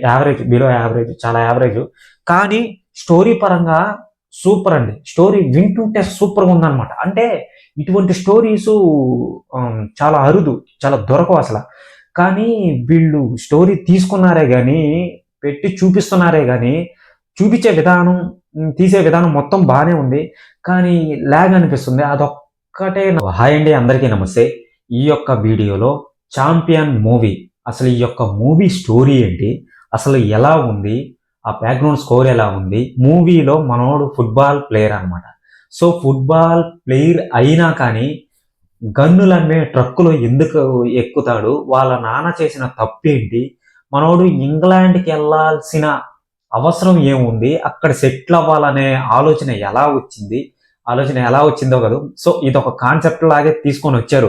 Average, below average, చాలా average. కానీ story పరంగా సూపర్ అండి. స్టోరీ వింటుంటే సూపర్గా ఉందన్నమాట. అంటే ఇటువంటి స్టోరీస్ చాలా అరుదు, చాలా దొరకవు అసలు. కానీ వీళ్ళు స్టోరీ తీసుకున్నారే కానీ, పెట్టి చూపిస్తున్నారే కానీ, చూపించే విధానం, తీసే విధానం మొత్తం బాగానే ఉంది. కానీ ల్యాగ్ అనిపిస్తుంది. అదొక్కటే. హాయ్ అండి, అందరికీ నమస్తే. ఈ యొక్క వీడియోలో ఛాంపియన్ మూవీ, అసలు ఈ యొక్క మూవీ స్టోరీ ఏంటి, అసలు ఎలా ఉంది, ఆ బ్యాక్గ్రౌండ్ స్కోర్ ఎలా ఉంది, మూవీలో మనోడు ఫుట్బాల్ ప్లేయర్ అనమాట. సో ఫుట్బాల్ ప్లేయర్ అయినా కానీ గన్నులమ్మే ట్రక్కులో ఎందుకు ఎక్కుతాడు, వాళ్ళ నాన్న చేసిన తప్పేంటి, మనోడు ఇంగ్లాండ్కి వెళ్ళాల్సిన అవసరం ఏముంది, అక్కడ సెటిల్ అవ్వాలనే ఆలోచన ఎలా వచ్చిందో కదా. సో ఇది ఒక కాన్సెప్ట్ లాగే తీసుకొని వచ్చారు.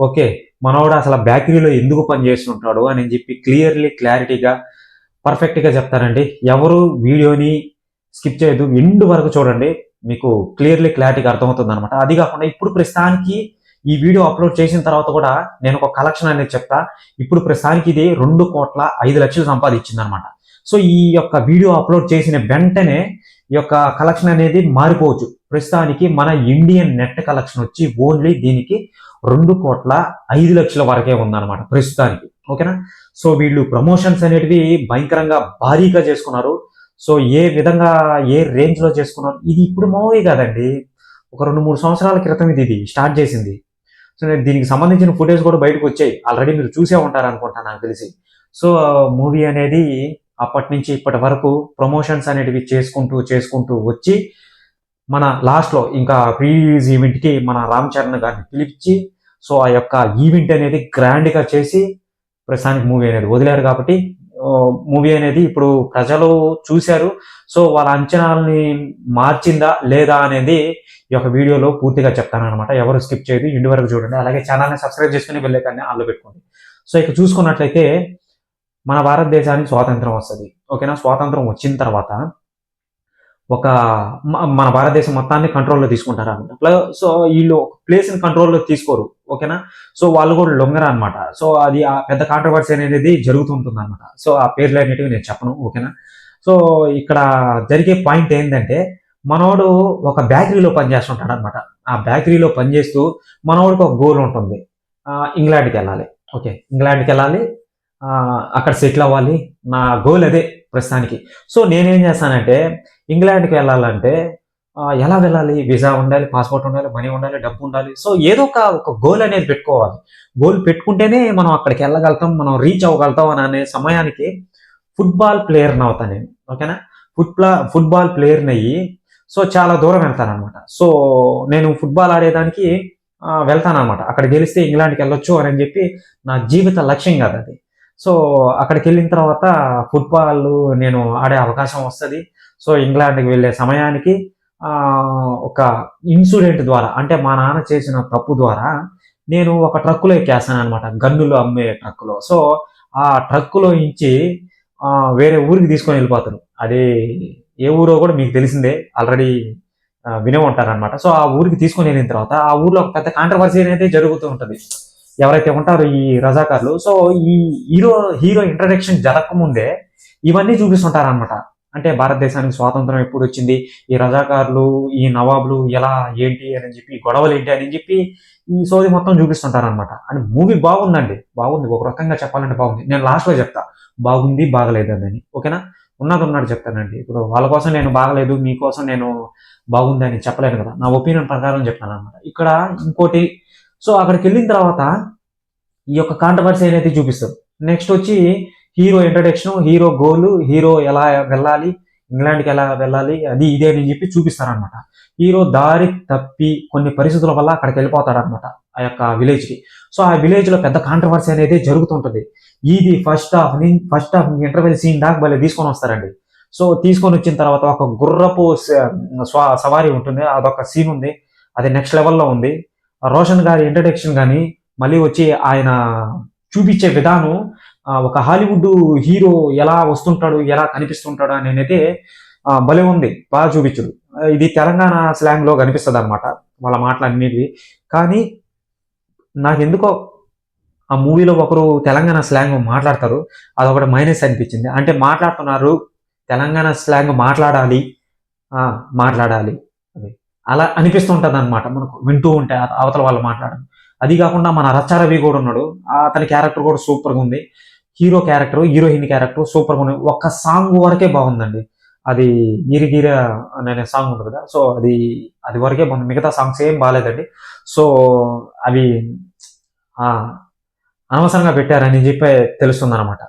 ఓకే, మనోడు అసలు బేకరీలో ఎందుకు పనిచేస్తుంటాడు అని చెప్పి క్లారిటీగా పర్ఫెక్ట్గా చెప్తానండి. ఎవరు వీడియోని స్కిప్ చేయొద్దు, ఎండ్ వరకు చూడండి, మీకు క్లారిటీగా అర్థమవుతుంది అనమాట. అది కాకుండా ఇప్పుడు ప్రస్తుతానికి ఈ వీడియో అప్లోడ్ చేసిన తర్వాత కూడా నేను ఒక కలెక్షన్ అనేది చెప్తా. ఇప్పుడు ప్రస్తుతానికి ఇది 2,05,00,000 సంపాదించింది అనమాట. సో ఈ యొక్క వీడియో అప్లోడ్ చేసిన వెంటనే ఈ యొక్క కలెక్షన్ అనేది మారిపోవచ్చు. ప్రస్తుతానికి మన ఇండియన్ నెట్ కలెక్షన్ వచ్చి ఓన్లీ దీనికి 2,05,00,000 వరకే ఉందన్నమాట ప్రస్తుతానికి. ఓకేనా. సో వీళ్ళు ప్రమోషన్స్ అనేటివి భయంకరంగా భారీగా చేసుకున్నారు. సో ఏ విధంగా, ఏ రేంజ్ లో చేసుకున్నారు, ఇది ఇప్పుడు మూవీ కాదండి, ఒక 2-3 సంవత్సరాల క్రితం ఇది స్టార్ట్ చేసింది. సో దీనికి సంబంధించిన ఫుటేజ్ కూడా బయటకు వచ్చాయి, ఆల్రెడీ మీరు చూసే ఉంటారు అనుకుంటా నాకు తెలిసి. సో మూవీ అనేది అప్పటి నుంచి ఇప్పటి వరకు ప్రమోషన్స్ అనేటివి చేసుకుంటూ వచ్చి మన లాస్ట్లో ఇంకా ప్రీ రిలీజ్ ఈవెంట్కి మన రామ్ చరణ్ గారిని పిలిపించి, సో ఆ యొక్క ఈవెంట్ అనేది గ్రాండ్గా చేసి ప్రస్తుతానికి మూవీ అనేది వదిలేరు. కాబట్టి మూవీ అనేది ఇప్పుడు ప్రజలు చూశారు. సో వాళ్ళ అంచనాలని మార్చిందా లేదా అనేది ఈ యొక్క వీడియోలో పూర్తిగా చెప్తానమాట. ఎవరు స్కిప్ చేయదు, ఇంటి వరకు చూడండి. అలాగే ఛానల్ని సబ్స్క్రైబ్ చేసుకుని వెళ్ళేకాన్ని ఆన్లో పెట్టుకోండి. సో ఇక చూసుకున్నట్లయితే మన భారతదేశానికి స్వాతంత్రం వస్తుంది. ఓకేనా. స్వాతంత్రం వచ్చిన తర్వాత ఒక మన భారతదేశం మొత్తాన్ని కంట్రోల్లో తీసుకుంటారు అనమాట. సో వీళ్ళు ప్లేస్ని కంట్రోల్లో తీసుకోరు. ఓకేనా. సో వాళ్ళు కూడా లొంగర అనమాట. సో అది ఆ పెద్ద కాంట్రవర్సీ అనేది జరుగుతుంటుంది అనమాట. సో ఆ పేర్లు అనేటివి నేను చెప్పను. ఓకేనా. సో ఇక్కడ జరిగే పాయింట్ ఏంటంటే, మనోడు ఒక బేకరీలో పనిచేస్తుంటాడు అనమాట. ఆ బేకరీలో పనిచేస్తూ మనోడికి ఒక గోల్ ఉంటుంది, ఇంగ్లాండ్కి వెళ్ళాలి. ఓకే, ఇంగ్లాండ్కి వెళ్ళాలి, అక్కడ సెటిల్ అవ్వాలి, నా గోల్ అదే ప్రస్తుతానికి. సో నేనేం చేస్తానంటే, ఇంగ్లాండ్కి వెళ్ళాలంటే ఎలా వెళ్ళాలి, వీసా ఉండాలి, పాస్పోర్ట్ ఉండాలి, మనీ ఉండాలి, డబ్బు ఉండాలి. సో ఏదో ఒక గోల్ అనేది పెట్టుకోవాలి. గోల్ పెట్టుకుంటేనే మనం అక్కడికి వెళ్ళగలుగుతాం, మనం రీచ్ అవ్వగలుగుతాం అని అనే సమయానికి ఫుట్బాల్ ప్లేయర్ని అవుతాను నేను. ఓకేనా. ఫుట్బాల్ ప్లేయర్ని అయ్యి సో చాలా దూరం వెళ్తాను అనమాట. సో నేను ఫుట్బాల్ ఆడేదానికి వెళ్తాను అనమాట. అక్కడ గెలిస్తే ఇంగ్లాండ్కి వెళ్ళొచ్చు అని చెప్పి నా జీవిత లక్ష్యం కాదు అది. సో అక్కడికి వెళ్ళిన తర్వాత ఫుట్బాల్ నేను ఆడే అవకాశం వస్తుంది. సో ఇంగ్లాండ్కి వెళ్ళే సమయానికి ఒక ఇన్సిడెంట్ ద్వారా, అంటే మా నాన్న చేసిన తప్పు ద్వారా నేను ఒక ట్రక్కులో ఎక్కేస్తాను అనమాట, గన్నులు అమ్మే ట్రక్కులో. సో ఆ ట్రక్కులో నుంచి వేరే ఊరికి తీసుకొని వెళ్ళిపోతారు. అది ఏ ఊరో కూడా మీకు తెలిసిందే, ఆల్రెడీ వినే ఉంటారనమాట. సో ఆ ఊరికి తీసుకొని వెళ్ళిన తర్వాత ఆ ఊర్లో ఒక పెద్ద కాంట్రవర్సీ అనేది జరుగుతూ ఉంటుంది. ఎవరైతే ఉంటారో ఈ రజాకార్లు, సో ఈ హీరో ఇంట్రడక్షన్ జరగకముందే ఇవన్నీ చూపిస్తుంటారు అనమాట. అంటే భారతదేశానికి స్వాతంత్రం ఎప్పుడు వచ్చింది, ఈ రజాకార్లు, ఈ నవాబులు ఎలా ఏంటి అని చెప్పి, గొడవలు ఏంటి అని చెప్పి ఈ సోది మొత్తం చూపిస్తుంటారు అనమాట. అని మూవీ బాగుందండి, బాగుంది, ఒక రకంగా చెప్పాలంటే బాగుంది. నేను లాస్ట్లో చెప్తా బాగుంది బాగలేదు అని. ఓకేనా. ఉన్నట్టు చెప్తానండి. ఇప్పుడు వాళ్ళ కోసం నేను బాగలేదు, మీకోసం నేను బాగుంది అని చెప్పలేను కదా, నా ఒపీనియన్ ప్రకారం చెప్తాను అనమాట. ఇక్కడ ఇంకోటి, సో అక్కడికి వెళ్ళిన తర్వాత ఈ యొక్క కాంట్రవర్సీ అనేది చూపిస్తారు. నెక్స్ట్ వచ్చి hero introduction, hero goal, hero ఎలా వెళ్ళాలి, ఇంగ్లాండ్కి ఎలా వెళ్ళాలి, అది ఇదే అని చెప్పి చూపిస్తారనమాట. హీరో దారి తప్పి కొన్ని పరిస్థితుల వల్ల అక్కడికి వెళ్ళిపోతాడు అనమాట, ఆ యొక్క విలేజ్కి. సో ఆ విలేజ్లో పెద్ద కాంట్రవర్సీ అనేది జరుగుతుంటుంది. ఇది ఫస్ట్ హాఫ్ ఇంటర్వెల్ సీన్ దాకా భలే తీసుకొని వస్తారండి. సో తీసుకొని వచ్చిన తర్వాత ఒక గుర్రపు సవారీ ఉంటుంది, అదొక సీన్ ఉంది, అది నెక్స్ట్ లెవెల్లో ఉంది. రోషన్ గారి ఇంట్రడక్షన్ కానీ, మళ్ళీ వచ్చి ఆయన చూపించే విధానం, ఒక హాలీవుడ్ హీరో ఎలా వస్తుంటాడు, ఎలా కనిపిస్తుంటాడు అనేది భలే ఉంది, బాగా చూపించుడు. ఇది తెలంగాణ స్లాంగ్లో కనిపిస్తుంది అనమాట వాళ్ళ మాటలన్నిటివి. కానీ నాకెందుకో ఆ మూవీలో ఒకరు తెలంగాణ స్లాంగ్ మాట్లాడతారు, అదొకటి మైనస్ అనిపించింది. అంటే మాట్లాడుతున్నారు, తెలంగాణ స్లాంగ్ మాట్లాడాలి, మాట్లాడాలి అది అలా అనిపిస్తుంటది అనమాట మనకు వింటూ ఉంటే అవతల వాళ్ళు మాట్లాడడం. అది కాకుండా మన రవి కూడా ఉన్నాడు, అతని క్యారెక్టర్ కూడా సూపర్గా ఉంది. హీరో క్యారెక్టర్, హీరోయిన్ క్యారెక్టర్ సూపర్గా ఉంది. ఒక్క సాంగ్ వరకే బాగుందండి, అది గిరిగిర అనే సాంగ్ ఉంటుంది కదా, సో అది అది వరకే బాగుంది, మిగతా సాంగ్స్ ఏం బాగాలేదండి. సో అవి అనవసరంగా పెట్టారని చెప్పి తెలుస్తుంది అనమాట.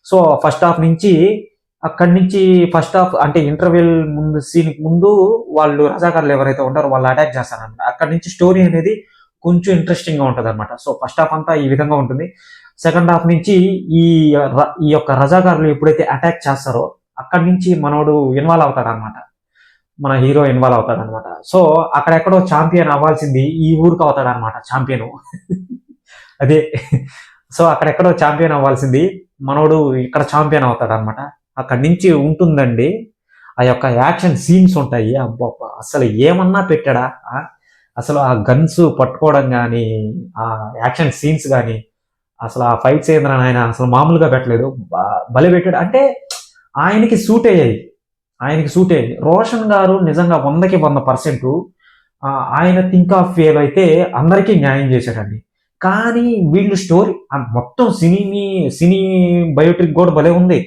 సో ఫస్ట్ హాఫ్ నుంచి, అక్కడి నుంచి ఫస్ట్ హాఫ్ అంటే ఇంటర్వెల్ ముందు సీన్ ముందు వాళ్ళు రజాకారులు ఎవరైతే ఉంటారో వాళ్ళు అటాక్ చేస్తారనమాట. అక్కడి నుంచి స్టోరీ అనేది కొంచెం ఇంట్రెస్టింగ్ గా ఉంటుంది అనమాట. సో ఫస్ట్ హాఫ్ అంతా ఈ విధంగా ఉంటుంది. సెకండ్ హాఫ్ నుంచి ఈ ఈ యొక్క రజాకారులు ఎప్పుడైతే అటాక్ చేస్తారో అక్కడి నుంచి మనోడు ఇన్వాల్వ్ అవుతాడు అనమాట, మన హీరో ఇన్వాల్వ్ అవుతాడు అనమాట. సో అక్కడెక్కడో ఛాంపియన్ అవ్వాల్సింది ఈ ఊరికి అవుతాడు అనమాట ఛాంపియన్. అదే, సో అక్కడెక్కడో ఛాంపియన్ అవ్వాల్సింది మనోడు ఇక్కడ ఛాంపియన్ అవుతాడు అనమాట. అక్కడి నుంచి ఉంటుందండి ఆ యొక్క యాక్షన్ సీన్స్ ఉంటాయి. అబ్బబ్బ, అసలు ఏమన్నా పెట్టాడా, అసలు ఆ గన్స్ పట్టుకోవడం కానీ, ఆ యాక్షన్ సీన్స్ కానీ, అసలు ఆ ఫైట్స్ ఏంద్రా ఆయన అసలు మామూలుగా పెట్టలేదు, భలే పెట్టాడు. అంటే ఆయనకి సూట్ అయ్యాయి, ఆయనకి సూట్ అయ్యాయి. రోషన్ గారు నిజంగా 100కి 100% ఆయన థింక్ ఆఫ్ వేవ్ అయితే అందరికీ న్యాయం చేశాడండి. కానీ వీళ్ళు స్టోరీ మొత్తం సినీ బయోట్రిక్ కూడా భలే ఉంది,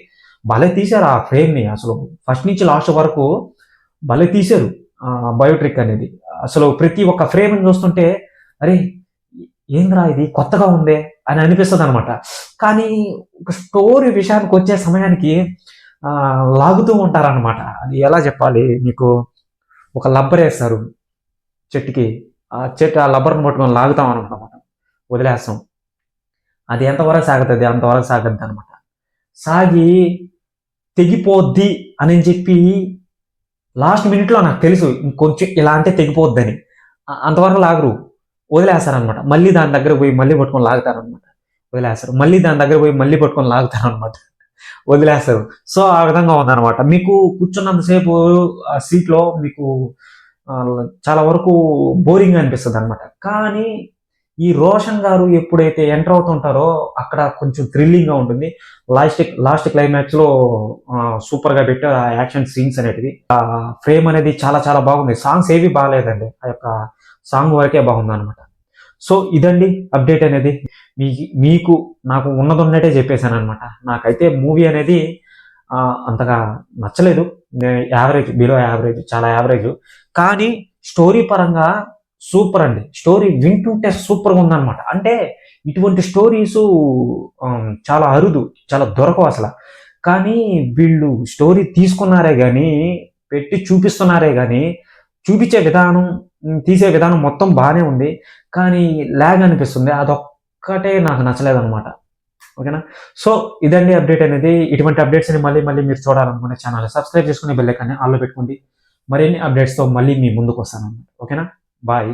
భలే తీశారు ఆ ఫ్రేమ్ని. అసలు ఫస్ట్ నుంచి లాస్ట్ వరకు భలే తీశారు బయోట్రిక్ అనేది. అసలు ప్రతి ఒక్క ఫ్రేమ్ని చూస్తుంటే అరే ఏంద్రా ఇది కొత్తగా ఉందే అని అనిపిస్తుంది అనమాట. కానీ ఒక స్టోరీ విషయానికి వచ్చే సమయానికి లాగుతూ ఉంటారనమాట. అది ఎలా చెప్పాలి మీకు, ఒక లబ్బర్ వేస్తారు చెట్టుకి, ఆ లబ్బర్ని పట్టుకొని లాగుతాం అనమాట, వదిలేస్తాం. అది ఎంతవరకు సాగుతుంది, అంతవరకు సాగద్ది అనమాట. సాగి తెగిపోద్ది అని చెప్పి లాస్ట్ మినిట్లో నాకు తెలుసు ఇంకొంచెం ఇలా అంటే తెగిపోద్దని, అంతవరకు లాగరు, వదిలేస్తారనమాట. మళ్ళీ దాని దగ్గర పోయి మళ్ళీ పట్టుకొని లాగుతారనమాట, వదిలేస్తారు. మళ్ళీ దాని దగ్గర పోయి మళ్ళీ పట్టుకొని లాగుతారనమాట, వదిలేస్తారు. సో ఆ విధంగా ఉందన్నమాట. మీకు కూర్చున్నంతసేపు సీట్లో మీకు చాలా వరకు బోరింగ్ అనిపిస్తుంది అనమాట. కానీ ఈ రోషన్ గారు ఎప్పుడైతే ఎంటర్ అవుతుంటారో అక్కడ కొంచెం థ్రిల్లింగ్ గా ఉంటుంది. లాస్ట్ క్లైమాక్స్ లో సూపర్ గా పెట్టారు ఆ యాక్షన్ సీన్స్ అనేటివి. ఆ ఫ్రేమ్ అనేది చాలా చాలా బాగుంది. సాంగ్స్ ఏవి బాగాలేదండి, ఆ యొక్క సాంగ్ వరకే బాగుంది అనమాట. సో ఇదండి అప్డేట్ అనేది. మీకు నాకు ఉన్నట్టే చెప్పేశాను అనమాట. నాకైతే మూవీ అనేది అంతగా నచ్చలేదు, యావరేజ్, బిలో యావరేజ్, చాలా యావరేజ్. కానీ స్టోరీ పరంగా సూపర్ అండి, స్టోరీ వింటుంటే సూపర్గా ఉందన్నమాట. అంటే ఇటువంటి స్టోరీస్ చాలా అరుదు, చాలా దొరకవు అసలు. కానీ వీళ్ళు స్టోరీ తీసుకున్నారే కానీ, పెట్టి చూపిస్తున్నారే కానీ, చూపించే విధానం, తీసే విధానం మొత్తం బాగానే ఉంది. కానీ ల్యాగ్ అనిపిస్తుంది, అదొక్కటే నాకు నచ్చలేదు అనమాట. ఓకేనా. సో ఇదండి అప్డేట్ అనేది. ఇటువంటి అప్డేట్స్ని మళ్ళీ మీరు చూడాలనుకునే ఛానల్ సబ్స్క్రైబ్ చేసుకుని బెల్ ఐకాన్ని ఆన్లో పెట్టుకోండి. మరిన్ని అప్డేట్స్తో మళ్ళీ మీ ముందుకు వస్తాను. ఓకేనా, బాయ్.